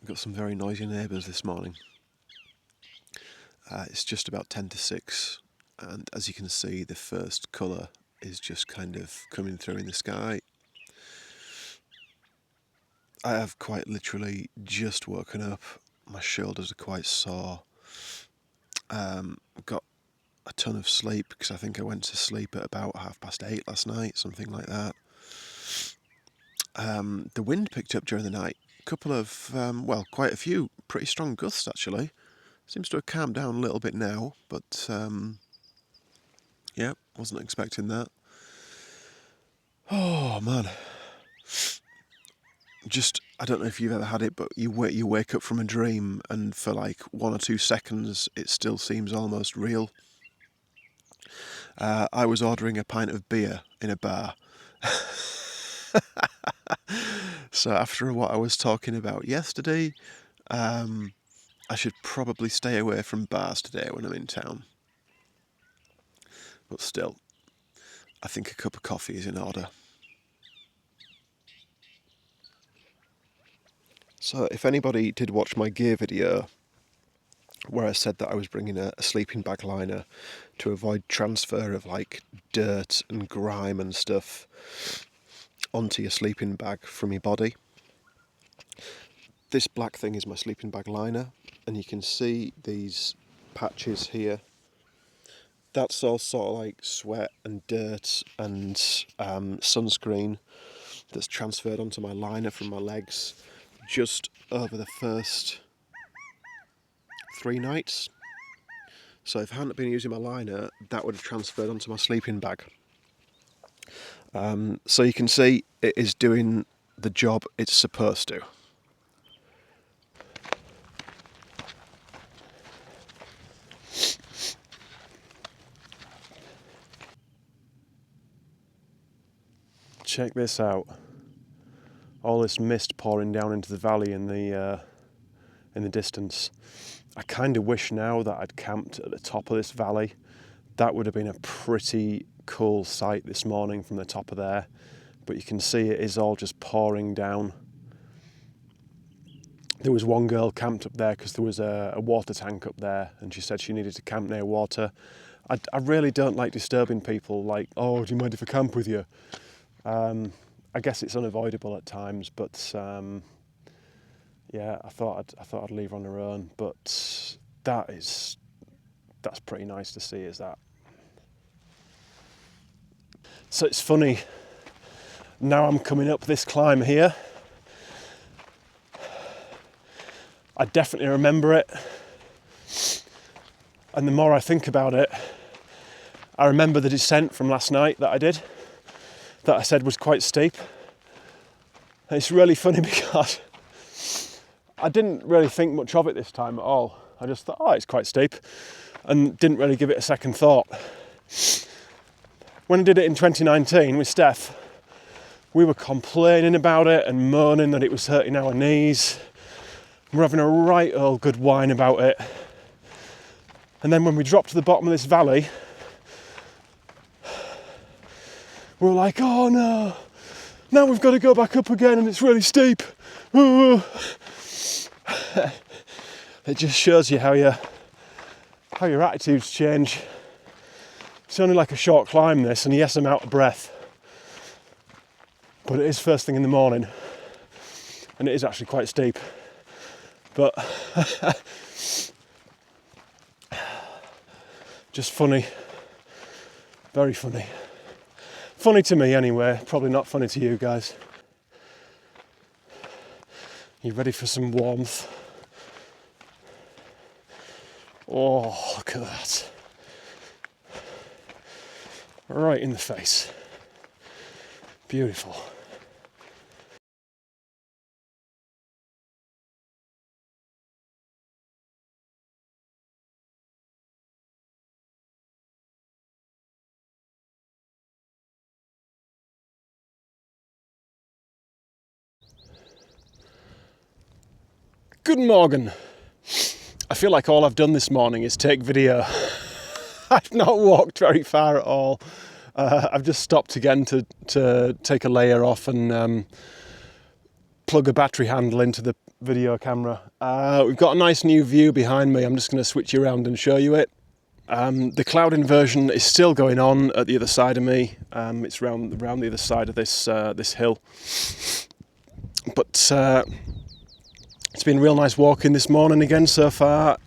We've got some very noisy neighbours this morning. It's just about 10 to 6, and as you can see, the first colour is just kind of coming through in the sky. I have quite literally just woken up. My shoulders are quite sore. Got a ton of sleep because I think I went to sleep at about 8:30 last night, something like that. The wind picked up during the night. A couple of, quite a few pretty strong gusts actually. Seems to have calmed down a little bit now, but yeah, wasn't expecting that. Oh man. Just, I don't know if you've ever had it, but you wake up from a dream and for like 1 or 2 seconds it still seems almost real. I was ordering a pint of beer in a bar. So after what I was talking about yesterday, I should probably stay away from bars today when I'm in town. But still, I think a cup of coffee is in order. So if anybody did watch my gear video, where I said that I was bringing a sleeping bag liner to avoid transfer of like dirt and grime and stuff onto your sleeping bag from your body. This black thing is my sleeping bag liner, and you can see these patches here. That's all sort of like sweat and dirt and sunscreen that's transferred onto my liner from my legs just over the first 3 nights. So if I hadn't been using my liner, that would have transferred onto my sleeping bag. So you can see it is doing the job it's supposed to. Check this out. All this mist pouring down into the valley in the distance. I kind of wish now that I'd camped at the top of this valley. That would have been a pretty cool sight this morning from the top of there. But you can see it is all just pouring down. There was one girl camped up there because there was a water tank up there, and she said she needed to camp near water. I really don't like disturbing people, like, oh, do you mind if I camp with you? I guess it's unavoidable at times, but yeah, I thought I'd leave her on her own. But that's pretty nice to see, is that? So it's funny. Now I'm coming up this climb here. I definitely remember it, and the more I think about it, I remember the descent from last night that I did, that I said was quite steep. And it's really funny because I didn't really think much of it this time at all. I just thought, oh, it's quite steep, and didn't really give it a second thought. When I did it in 2019 with Steph, we were complaining about it and moaning that it was hurting our knees. We're having a right old good whine about it. And then when we dropped to the bottom of this valley, we were like, oh no, now we've got to go back up again and it's really steep. Ooh. It just shows you how your attitudes change. It's only like a short climb this, and yes, I'm out of breath. But it is first thing in the morning, and it is actually quite steep. But just funny, very funny. Funny to me anyway, probably not funny to you guys. You ready for some warmth? Oh, look at that. Right in the face. Beautiful. Good morning. I feel like all I've done this morning is take video. I've not walked very far at all. I've just stopped again to take a layer off and plug a battery handle into video camera. We've got a nice new view behind me. I'm just going to switch you around and show you it. The cloud inversion is still going on at the other side of me. It's round the other side of this hill. But it's been real nice walking this morning again so far.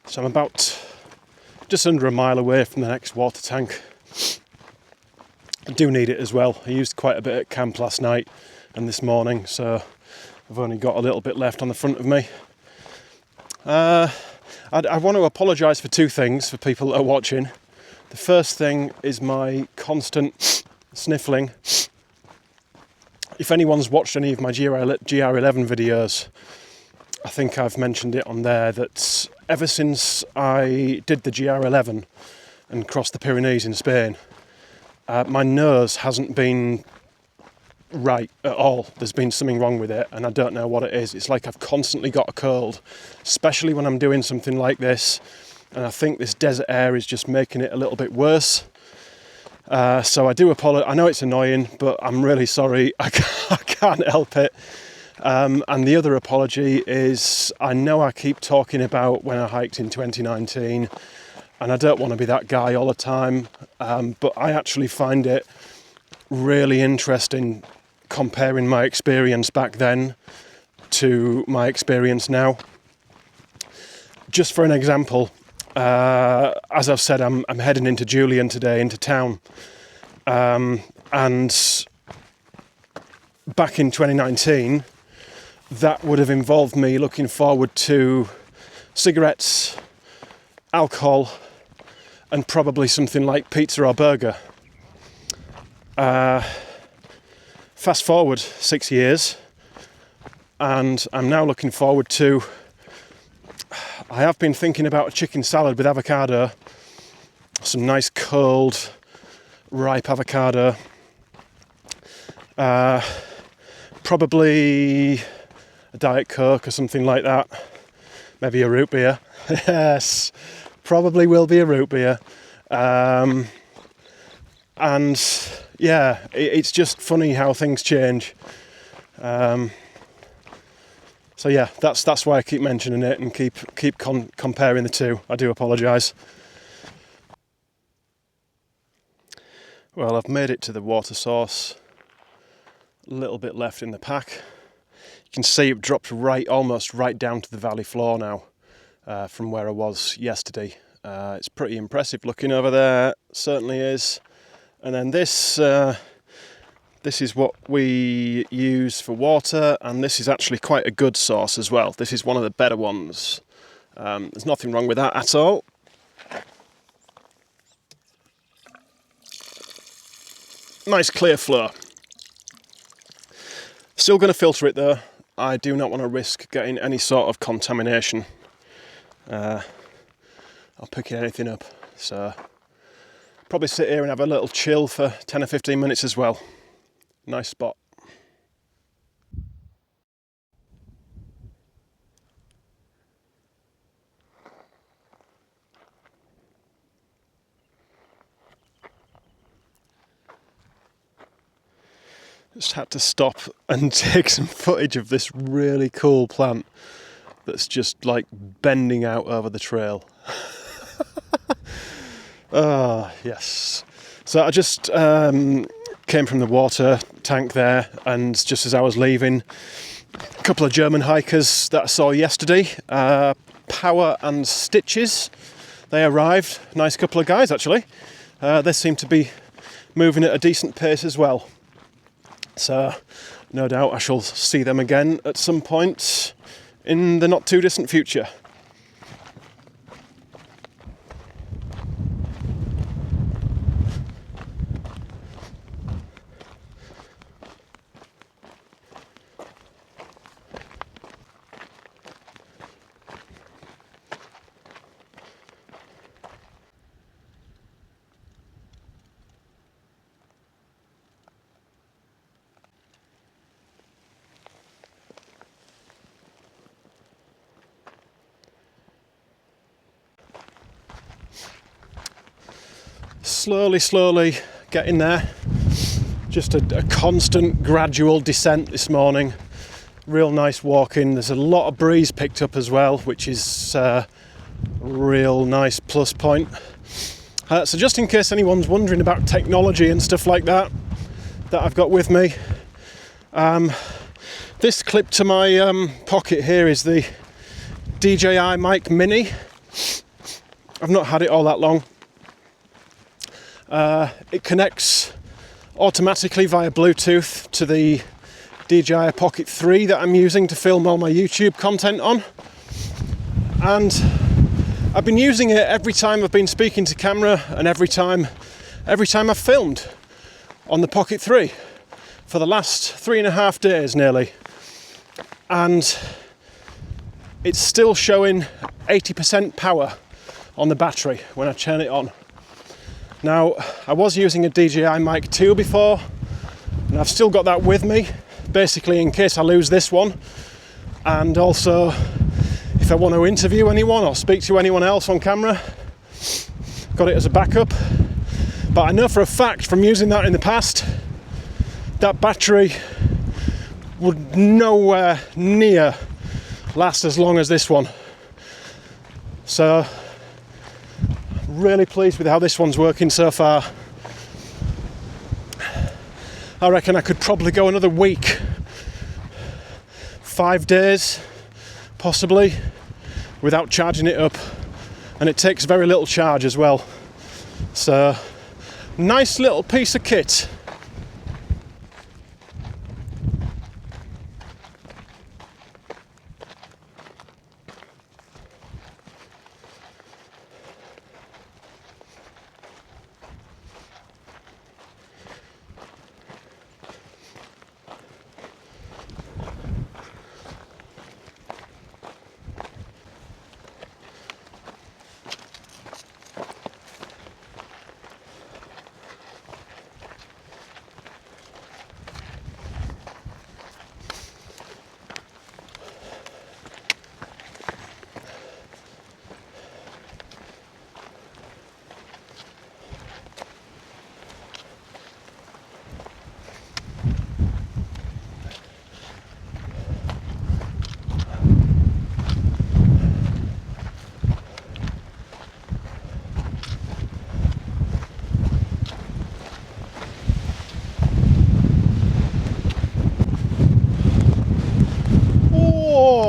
So I'm about just under a mile away from the next water tank. I do need it as well. I used quite a bit at camp last night and this morning, so I've only got a little bit left on the front of me. I want to apologise for two things for people that are watching. The first thing is my constant sniffling. If anyone's watched any of my GR11 videos, I think I've mentioned it on there that ever since I did the GR11 and crossed the Pyrenees in Spain, my nose hasn't been right at all. There's been something wrong with it and I don't know what it is. It's like I've constantly got a cold, especially when I'm doing something like this, and I think this desert air is just making it a little bit worse. So I do apologise. I know it's annoying, but I'm really sorry. I can't help it. And the other apology is I know I keep talking about when I hiked in 2019 and I don't want to be that guy all the time, but I actually find it really interesting comparing my experience back then to my experience now. Just for an example, as I've said, I'm heading into Julian today, into town, and back in 2019 that would have involved me looking forward to cigarettes, alcohol, and probably something like pizza or burger. Fast forward 6 years, and I'm now looking forward to... I have been thinking about a chicken salad with avocado, some nice cold, ripe avocado, probably a Diet Coke or something like that, maybe a root beer. Yes, probably will be a root beer. And yeah, it's just funny how things change. So yeah, that's why I keep mentioning it and keep comparing the two. I do apologise. Well, I've made it to the water source. A little bit left in the pack. You can see it dropped almost right down to the valley floor now, from where I was yesterday. It's pretty impressive looking over there, certainly is. And then this is what we use for water, and this is actually quite a good source as well. This is one of the better ones. There's nothing wrong with that at all. Nice clear flow. Still going to filter it though. I do not want to risk getting any sort of contamination. I'll picking anything up. So probably sit here and have a little chill for 10 or 15 minutes as well. Nice spot. Just had to stop and take some footage of this really cool plant that's just like bending out over the trail. Ah, yes. So I just came from the water tank there, and just as I was leaving, a couple of German hikers that I saw yesterday, Power and Stitches, they arrived. Nice couple of guys actually. They seem to be moving at a decent pace as well. So no doubt I shall see them again at some point in the not too distant future. slowly getting there. Just a constant gradual descent this morning. Real nice walking. There's a lot of breeze picked up as well, which is a real nice plus point. So just in case anyone's wondering about technology and stuff like that I've got with me, this clip to my pocket here is the DJI Mic Mini. I've not had it all that long. It connects automatically via Bluetooth to the DJI Pocket 3 that I'm using to film all my YouTube content on. And I've been using it every time I've been speaking to camera and every time I've filmed on the Pocket 3 for the last 3.5 days nearly. And it's still showing 80% power on the battery when I turn it on. Now, I was using a DJI Mic 2 before, and I've still got that with me, basically in case I lose this one, and also if I want to interview anyone or speak to anyone else on camera. Got it as a backup. But I know for a fact from using that in the past, that battery would nowhere near last as long as this one. So, really pleased with how this one's working so far. I reckon I could probably go another week, 5 days possibly, without charging it up, and it takes very little charge as well. So, nice little piece of kit.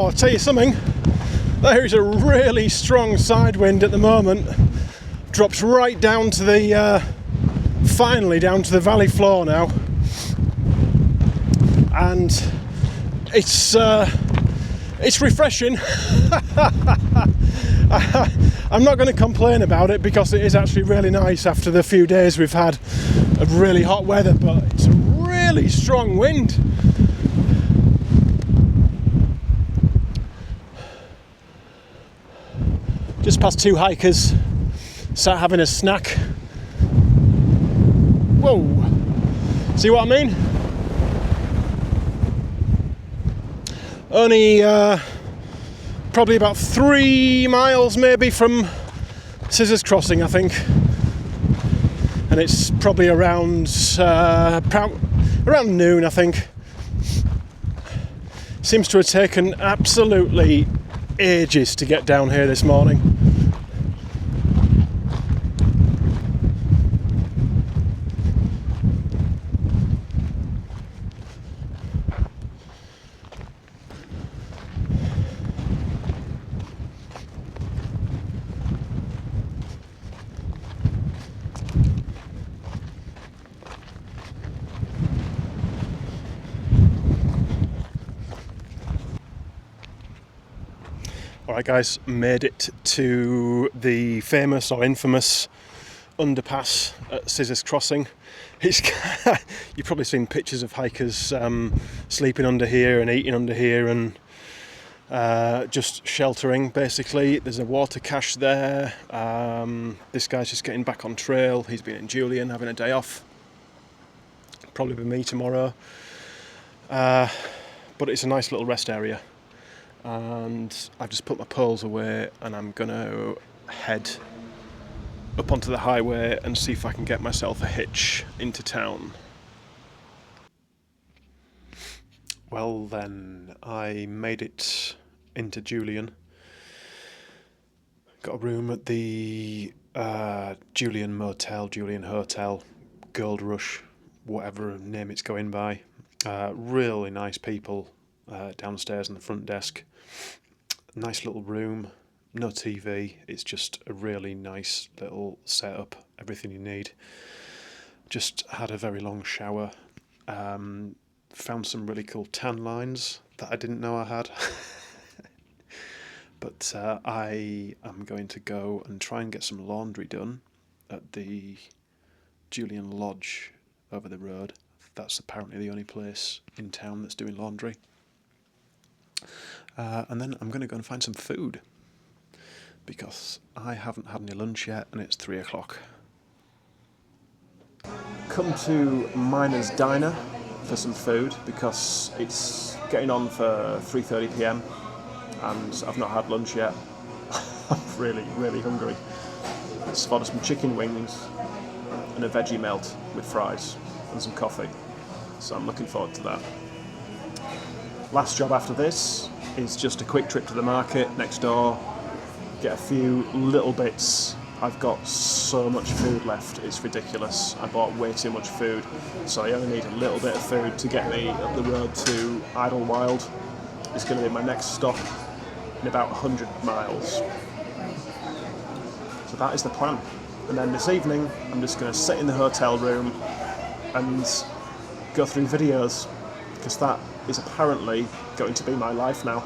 I'll tell you something, there is a really strong side wind at the moment. Drops right down to the, finally down to the valley floor now. And it's refreshing. I'm not going to complain about it because it is actually really nice after the few days we've had of really hot weather, but it's a really strong wind. Just past two hikers, sat having a snack. Whoa! See what I mean? Only probably about 3 miles maybe from Scissors Crossing, I think. And it's probably around noon, I think. Seems to have taken absolutely ages to get down here this morning. Alright guys, made it to the famous or infamous underpass at Scissors Crossing. It's you've probably seen pictures of hikers sleeping under here and eating under here and just sheltering basically. There's a water cache there. This guy's just getting back on trail. He's been in Julian having a day off. Probably be me tomorrow. But it's a nice little rest area. And I've just put my poles away and I'm going to head up onto the highway and see if I can get myself a hitch into town. Well then, I made it into Julian. Got a room at the Julian Motel, Julian Hotel, Gold Rush, whatever name it's going by. Really nice people downstairs on the front desk. Nice little room, no TV. It's just a really nice little setup, everything you need. Just had a very long shower. Found some really cool tan lines that I didn't know I had. But I am going to go and try and get some laundry done at the Julian Lodge over the road. That's apparently the only place in town that's doing laundry. And then I'm going to go and find some food, because I haven't had any lunch yet and it's 3 o'clock. Come to Miner's Diner for some food, because it's getting on for 3:30 p.m. and I've not had lunch yet. I'm really, really hungry. Spotted some chicken wings and a veggie melt with fries and some coffee. So I'm looking forward to that. Last job after this is just a quick trip to the market next door, get a few little bits. I've got so much food left, it's ridiculous. I bought way too much food, so I only need a little bit of food to get me up the road to Idlewild. It's going to be my next stop in about 100 miles. So that is the plan. And then this evening, I'm just going to sit in the hotel room and go through videos, because that is apparently going to be my life now.